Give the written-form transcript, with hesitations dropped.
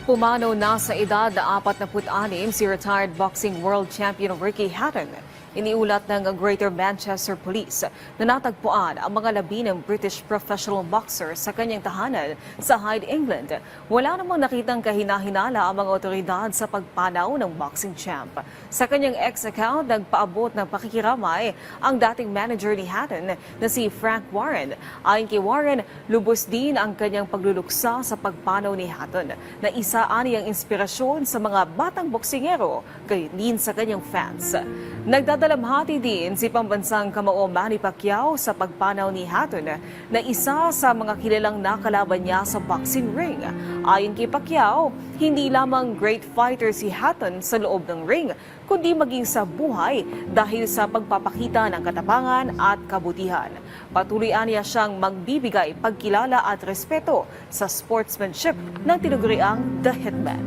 Pumanaw na sa edad na 46 si retired boxing world champion Ricky Hatton. Iniulat ng Greater Manchester Police na natagpuan ang mga labi ng British professional boxer sa kanyang tahanan sa Hyde, England. Wala namang nakitang kahinahinala ang mga otoridad sa pagpanaw ng boxing champ. Sa kanyang ex-account, nagpaabot ng pakikiramay ang dating manager ni Hatton na si Frank Warren. Ayon kay Warren, lubos din ang kanyang pagluluksa sa pagpanaw ni Hatton na isa aniyang inspirasyon sa mga batang boksingero, gayon din sa kanyang fans. Nagdadalamhati din si pambansang kamao Manny Pacquiao sa pagpanaw ni Hatton na isa sa mga kilalang nakalaban niya sa boxing ring. Ayon kay Pacquiao, hindi lamang great fighter si Hatton sa loob ng ring, kundi maging sa buhay dahil sa pagpapakita ng katapangan at kabutihan. Patuloy niya siyang magbibigay pagkilala at respeto sa sportsmanship ng tinaguriang The Hitman.